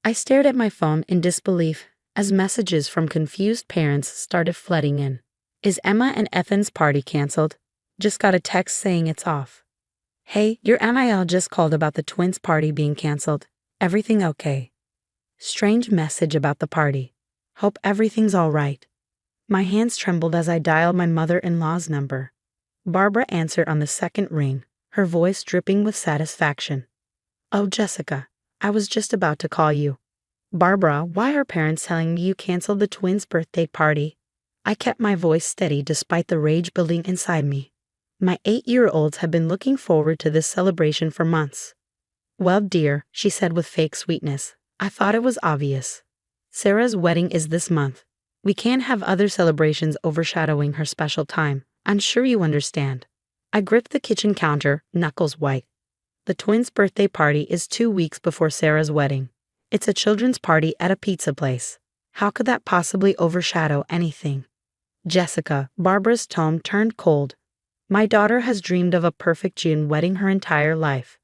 I stared at my phone in disbelief as messages from confused parents started flooding in. Is Emma and Ethan's party canceled? Just got a text saying it's off. Hey, your NIL just called about the twins' party being canceled. Everything okay? Strange message about the party. Hope everything's all right. My hands trembled as I dialed my mother-in-law's number. Barbara answered on the second ring, her voice dripping with satisfaction. Oh, Jessica, I was just about to call you. Barbara, why are parents telling me you canceled the twins' birthday party? I kept my voice steady despite the rage building inside me. My 8-year-olds had been looking forward to this celebration for months. Well, dear, she said with fake sweetness, I thought it was obvious. Sarah's wedding is this month. We can't have other celebrations overshadowing her special time. I'm sure you understand. I gripped the kitchen counter, knuckles white. The twins' birthday party is 2 weeks before Sarah's wedding. It's a children's party at a pizza place. How could that possibly overshadow anything? Jessica, Barbara's tone turned cold. My daughter has dreamed of a perfect June wedding her entire life.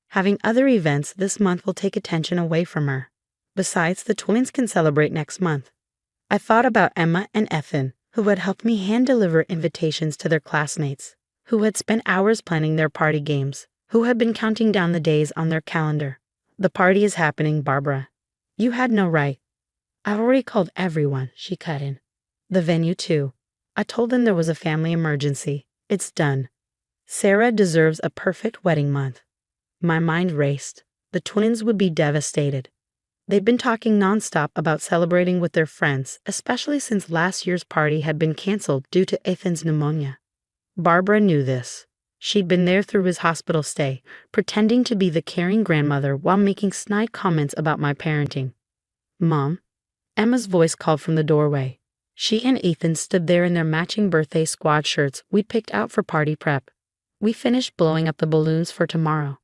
Having other events this month will take attention away from her. Besides, the twins can celebrate next month. I thought about Emma and Ethan, who had helped me hand-deliver invitations to their classmates, who had spent hours planning their party games, who had been counting down the days on their calendar. The party is happening, Barbara. You had no right. I've already called everyone, she cut in. The venue, too. I told them there was a family emergency. It's done. Sarah deserves a perfect wedding month. My mind raced. The twins would be devastated. They'd been talking nonstop about celebrating with their friends, especially since last year's party had been canceled due to Ethan's pneumonia. Barbara knew this. She'd been there through his hospital stay, pretending to be the caring grandmother while making snide comments about my parenting. Mom? Emma's voice called from the doorway. She and Ethan stood there in their matching birthday squad shirts we'd picked out for party prep. We finished blowing up the balloons for tomorrow.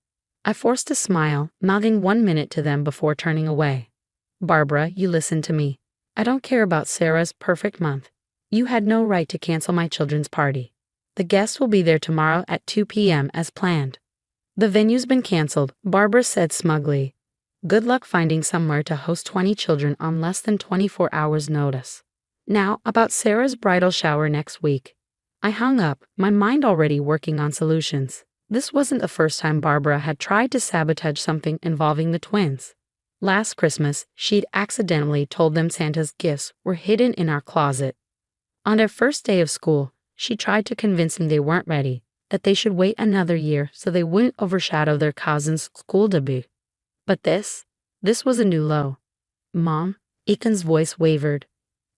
I forced a smile, nodding 1 minute to them before turning away. Barbara, you listen to me. I don't care about Sarah's perfect month. You had no right to cancel my children's party. The guests will be there tomorrow at 2 p.m. as planned. The venue's been canceled, Barbara said smugly. Good luck finding somewhere to host 20 children on less than 24 hours' notice. Now, about Sarah's bridal shower next week. I hung up, my mind already working on solutions. This wasn't the first time Barbara had tried to sabotage something involving the twins. Last Christmas, she'd accidentally told them Santa's gifts were hidden in our closet. On their first day of school, she tried to convince them they weren't ready, that they should wait another year so they wouldn't overshadow their cousin's school debut. But this was a new low. Mom, Ethan's voice wavered.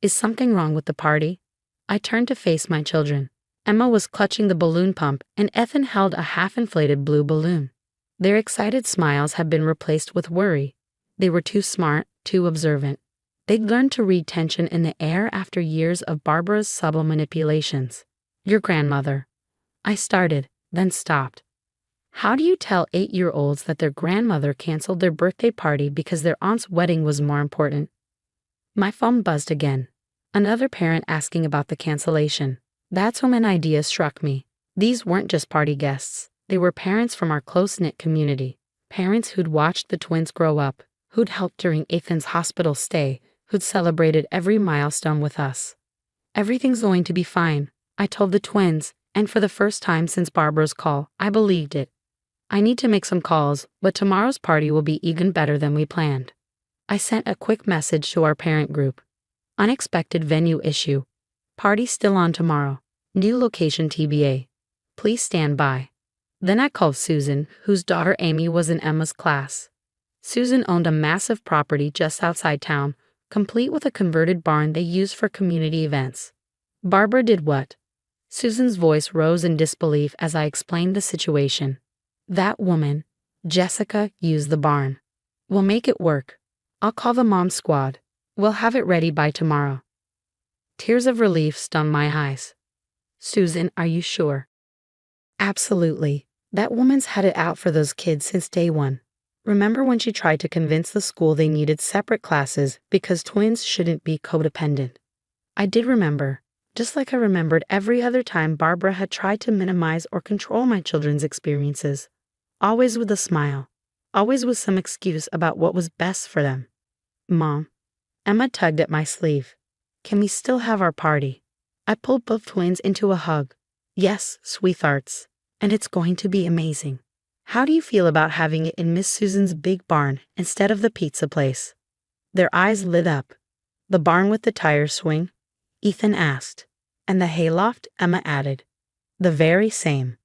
Is something wrong with the party? I turned to face my children. Emma was clutching the balloon pump and Ethan held a half-inflated blue balloon. Their excited smiles had been replaced with worry. They were too smart, too observant. They'd learned to read tension in the air after years of Barbara's subtle manipulations. Your grandmother. I started, then stopped. How do you tell 8-year-olds that their grandmother canceled their birthday party because their aunt's wedding was more important? My phone buzzed again. Another parent asking about the cancellation. That's when an idea struck me. These weren't just party guests. They were parents from our close-knit community. Parents who'd watched the twins grow up, who'd helped during Ethan's hospital stay, who'd celebrated every milestone with us. Everything's going to be fine, I told the twins, and for the first time since Barbara's call, I believed it. I need to make some calls, but tomorrow's party will be even better than we planned. I sent a quick message to our parent group. Unexpected venue issue. Party still on tomorrow. New location TBA. Please stand by. Then I called Susan, whose daughter Amy was in Emma's class. Susan owned a massive property just outside town, complete with a converted barn they used for community events. Barbara did what? Susan's voice rose in disbelief as I explained the situation. That woman, Jessica, used the barn. We'll make it work. I'll call the mom squad. We'll have it ready by tomorrow. Tears of relief stung my eyes. Susan, are you sure? Absolutely. That woman's had it out for those kids since day one. Remember when she tried to convince the school they needed separate classes because twins shouldn't be codependent? I did remember, just like I remembered every other time Barbara had tried to minimize or control my children's experiences. Always with a smile. Always with some excuse about what was best for them. Mom. Emma tugged at my sleeve. Can we still have our party? I pulled both twins into a hug. Yes, sweethearts. And it's going to be amazing. How do you feel about having it in Miss Susan's big barn instead of the pizza place? Their eyes lit up. The barn with the tire swing? Ethan asked. And the hayloft? Emma added. The very same.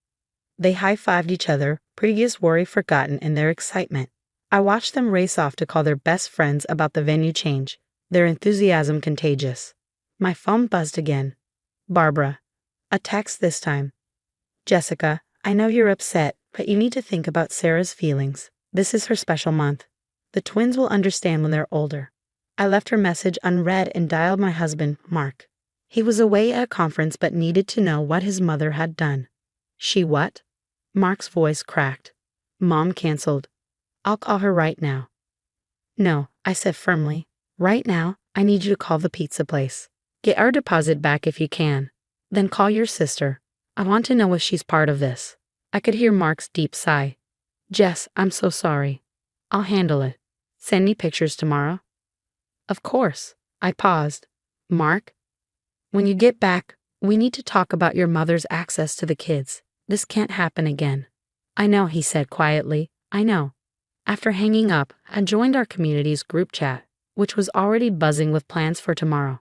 They high-fived each other, previous worry forgotten in their excitement. I watched them race off to call their best friends about the venue change, their enthusiasm contagious. My phone buzzed again. Barbara. A text this time. Jessica, I know you're upset, but you need to think about Sarah's feelings. This is her special month. The twins will understand when they're older. I left her message unread and dialed my husband, Mark. He was away at a conference but needed to know what his mother had done. She what? Mark's voice cracked. Mom canceled. I'll call her right now. No, I said firmly. Right now, I need you to call the pizza place. Get our deposit back if you can. Then call your sister. I want to know if she's part of this. I could hear Mark's deep sigh. Jess, I'm so sorry. I'll handle it. Send me pictures tomorrow. Of course. I paused. Mark? When you get back, we need to talk about your mother's access to the kids. This can't happen again. I know, he said quietly. I know. After hanging up, I joined our community's group chat, which was already buzzing with plans for tomorrow.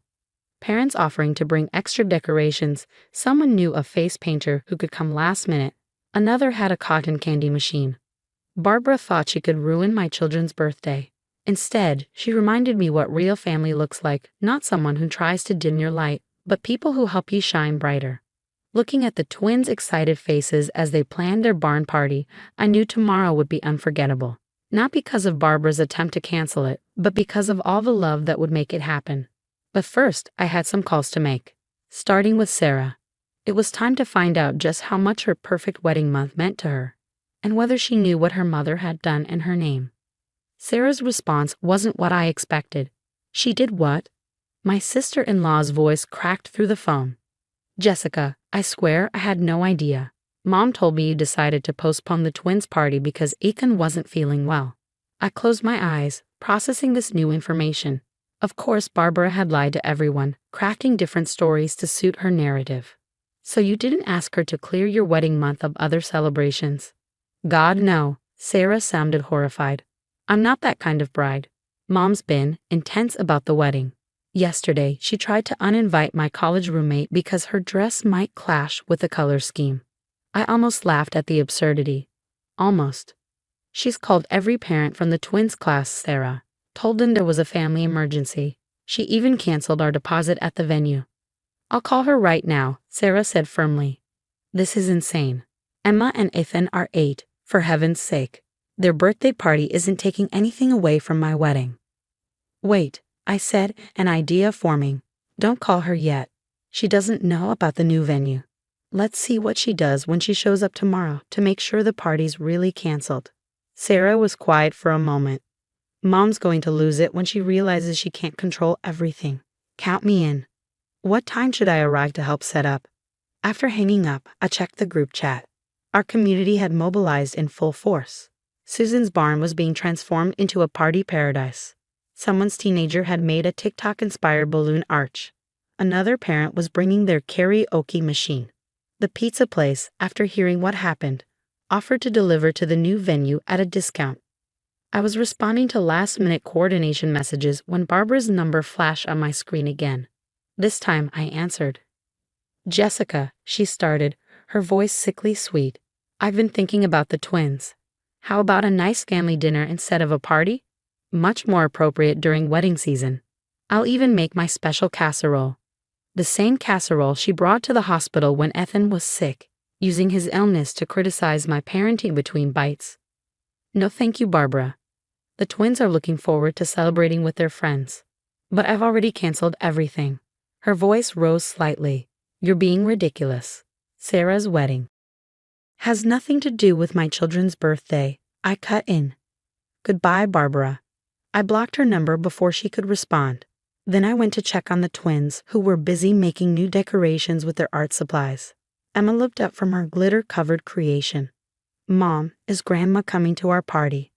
Parents offering to bring extra decorations, someone knew a face painter who could come last minute, another had a cotton candy machine. Barbara thought she could ruin my children's birthday. Instead, she reminded me what real family looks like, not someone who tries to dim your light, but people who help you shine brighter. Looking at the twins' excited faces as they planned their barn party, I knew tomorrow would be unforgettable. Not because of Barbara's attempt to cancel it, but because of all the love that would make it happen. But first, I had some calls to make. Starting with Sarah. It was time to find out just how much her perfect wedding month meant to her, and whether she knew what her mother had done in her name. Sarah's response wasn't what I expected. She did what? My sister-in-law's voice cracked through the phone. Jessica, I swear I had no idea. Mom told me you decided to postpone the twins' party because Ethan wasn't feeling well. I closed my eyes, processing this new information. Of course, Barbara had lied to everyone, crafting different stories to suit her narrative. So you didn't ask her to clear your wedding month of other celebrations? God, no. Sarah sounded horrified. I'm not that kind of bride. Mom's been intense about the wedding. Yesterday, she tried to uninvite my college roommate because her dress might clash with the color scheme. I almost laughed at the absurdity. Almost. She's called every parent from the twins class, Sarah. Told them there was a family emergency. She even canceled our deposit at the venue. I'll call her right now, Sarah said firmly. This is insane. Emma and Ethan are 8, for heaven's sake. Their birthday party isn't taking anything away from my wedding. Wait, I said, an idea forming. Don't call her yet. She doesn't know about the new venue. Let's see what she does when she shows up tomorrow to make sure the party's really canceled. Sarah was quiet for a moment. Mom's going to lose it when she realizes she can't control everything. Count me in. What time should I arrive to help set up? After hanging up, I checked the group chat. Our community had mobilized in full force. Susan's barn was being transformed into a party paradise. Someone's teenager had made a TikTok-inspired balloon arch. Another parent was bringing their karaoke machine. The pizza place, after hearing what happened, offered to deliver to the new venue at a discount. I was responding to last-minute coordination messages when Barbara's number flashed on my screen again. This time I answered. Jessica, she started, her voice sickly sweet. I've been thinking about the twins. How about a nice family dinner instead of a party? Much more appropriate during wedding season. I'll even make my special casserole. The same casserole she brought to the hospital when Ethan was sick, using his illness to criticize my parenting between bites. No thank you, Barbara. The twins are looking forward to celebrating with their friends. But I've already canceled everything. Her voice rose slightly. You're being ridiculous. Sarah's wedding has nothing to do with my children's birthday. I cut in. Goodbye, Barbara. I blocked her number before she could respond. Then I went to check on the twins, who were busy making new decorations with their art supplies. Emma looked up from her glitter-covered creation. Mom, is Grandma coming to our party?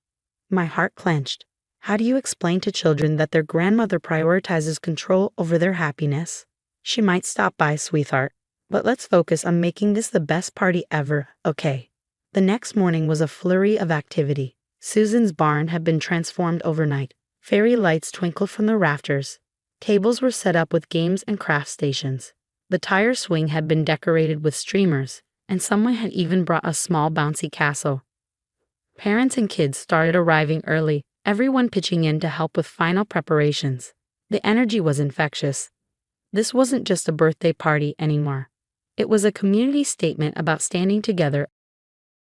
My heart clenched. How do you explain to children that their grandmother prioritizes control over their happiness? She might stop by, sweetheart, but let's focus on making this the best party ever, okay? The next morning was a flurry of activity. Susan's barn had been transformed overnight. Fairy lights twinkled from the rafters. Tables were set up with games and craft stations. The tire swing had been decorated with streamers, and someone had even brought a small bouncy castle. Parents and kids started arriving early, everyone pitching in to help with final preparations. The energy was infectious. This wasn't just a birthday party anymore. It was a community statement about standing together.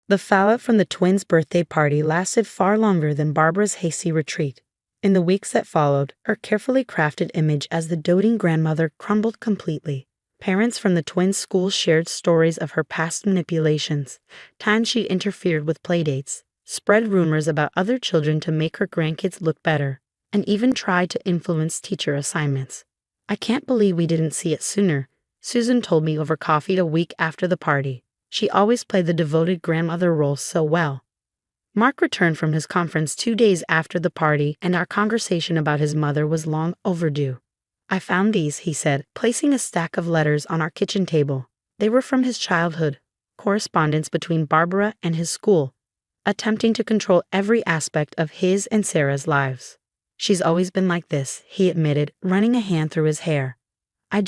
The fallout from the twins' birthday party lasted far longer than Barbara's hasty retreat. In the weeks that followed, her carefully crafted image as the doting grandmother crumbled completely. Parents from the twins' schools shared stories of her past manipulations, times she interfered with playdates, spread rumors about other children to make her grandkids look better, and even tried to influence teacher assignments. "I can't believe we didn't see it sooner," Susan told me over coffee a week after the party. "She always played the devoted grandmother role so well." Mark returned from his conference 2 days after the party, and our conversation about his mother was long overdue. "I found these," he said, placing a stack of letters on our kitchen table. They were from his childhood, correspondence between Barbara and his school, attempting to control every aspect of his and Sarah's lives. "She's always been like this," he admitted, running a hand through his hair. I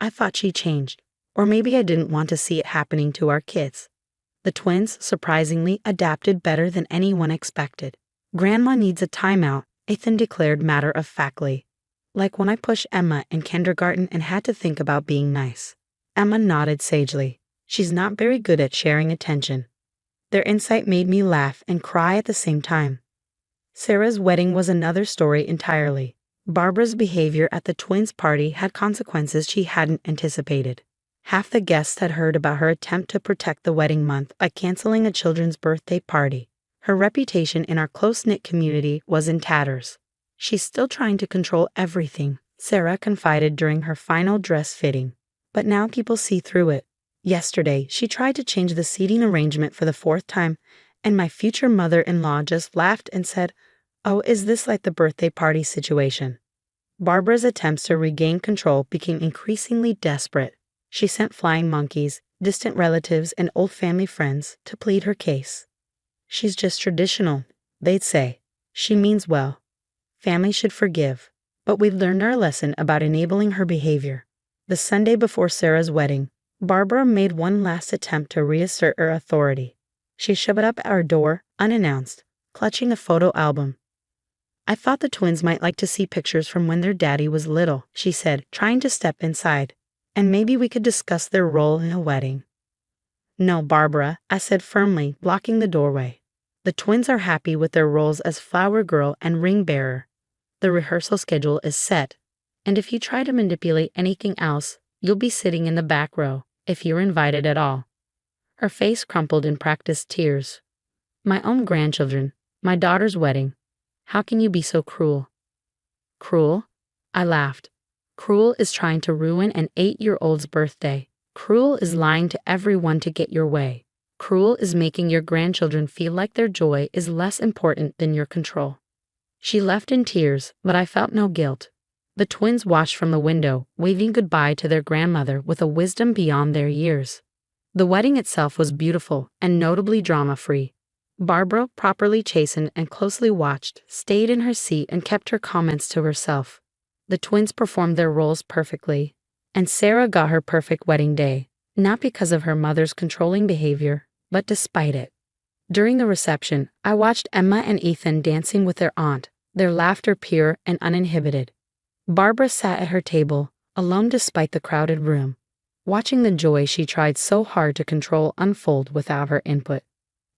thought she changed. Or maybe I didn't want to see it happening to our kids." The twins, surprisingly, adapted better than anyone expected. "Grandma needs a timeout," Ethan declared matter-of-factly. "Like when I pushed Emma in kindergarten and had to think about being nice." Emma nodded sagely. "She's not very good at sharing attention." Their insight made me laugh and cry at the same time. Sarah's wedding was another story entirely. Barbara's behavior at the twins' party had consequences she hadn't anticipated. Half the guests had heard about her attempt to protect the wedding month by canceling a children's birthday party. Her reputation in our close-knit community was in tatters. "She's still trying to control everything," Sarah confided during her final dress fitting. "But now people see through it. Yesterday, she tried to change the seating arrangement for the 4th time, and my future mother-in-law just laughed and said, 'Oh, is this like the birthday party situation?'" Barbara's attempts to regain control became increasingly desperate. She sent flying monkeys, distant relatives, and old family friends to plead her case. "She's just traditional," they'd say. "She means well. Family should forgive." But we'd learned our lesson about enabling her behavior. The Sunday before Sarah's wedding, Barbara made one last attempt to reassert her authority. She shoved up at our door, unannounced, clutching a photo album. "I thought the twins might like to see pictures from when their daddy was little," she said, trying to step inside. "And maybe we could discuss their role in a wedding." "No, Barbara," I said firmly, blocking the doorway. "The twins are happy with their roles as flower girl and ring bearer. The rehearsal schedule is set, and if you try to manipulate anything else, you'll be sitting in the back row, if you're invited at all." Her face crumpled in practiced tears. "My own grandchildren, my daughter's wedding. How can you be so cruel?" "Cruel?" I laughed. "Cruel is trying to ruin an 8-year-old's birthday. Cruel is lying to everyone to get your way. Cruel is making your grandchildren feel like their joy is less important than your control." She left in tears, but I felt no guilt. The twins watched from the window, waving goodbye to their grandmother with a wisdom beyond their years. The wedding itself was beautiful and notably drama-free. Barbara, properly chastened and closely watched, stayed in her seat and kept her comments to herself. The twins performed their roles perfectly, and Sarah got her perfect wedding day, not because of her mother's controlling behavior, but despite it. During the reception, I watched Emma and Ethan dancing with their aunt, their laughter pure and uninhibited. Barbara sat at her table, alone despite the crowded room, watching the joy she tried so hard to control unfold without her input.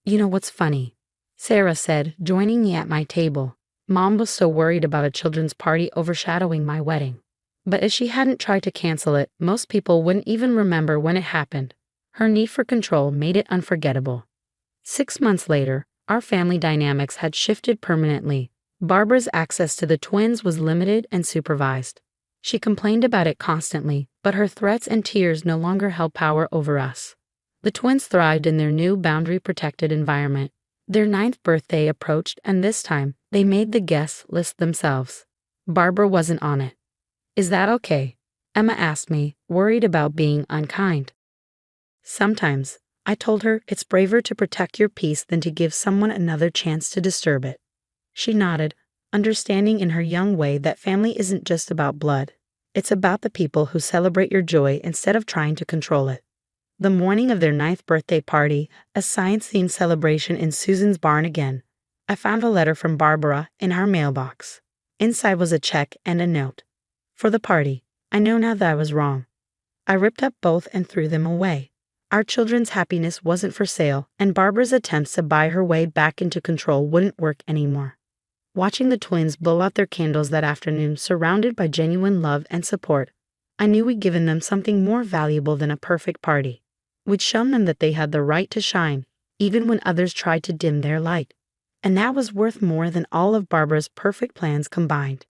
"You know what's funny?" Sarah said, joining me at my table. "Mom was so worried about a children's party overshadowing my wedding. But if she hadn't tried to cancel it, most people wouldn't even remember when it happened. Her need for control made it unforgettable." 6 months later, our family dynamics had shifted permanently. Barbara's access to the twins was limited and supervised. She complained about it constantly, but her threats and tears no longer held power over us. The twins thrived in their new boundary-protected environment. Their ninth birthday approached, and this time, they made the guest list themselves. Barbara wasn't on it. Is that okay? Emma asked me, worried about being unkind. Sometimes, I told her, it's braver to protect your peace than to give someone another chance to disturb it. She nodded, understanding in her young way that family isn't just about blood. It's about the people who celebrate your joy instead of trying to control it. The morning of their ninth birthday party, a science-themed celebration in Susan's barn again, I found a letter from Barbara in her mailbox. Inside was a check and a note. For the party, I know now that I was wrong. I ripped up both and threw them away. Our children's happiness wasn't for sale, and Barbara's attempts to buy her way back into control wouldn't work anymore. Watching the twins blow out their candles that afternoon, surrounded by genuine love and support, I knew we'd given them something more valuable than a perfect party. We'd shown them that they had the right to shine, even when others tried to dim their light. And that was worth more than all of Barbara's perfect plans combined.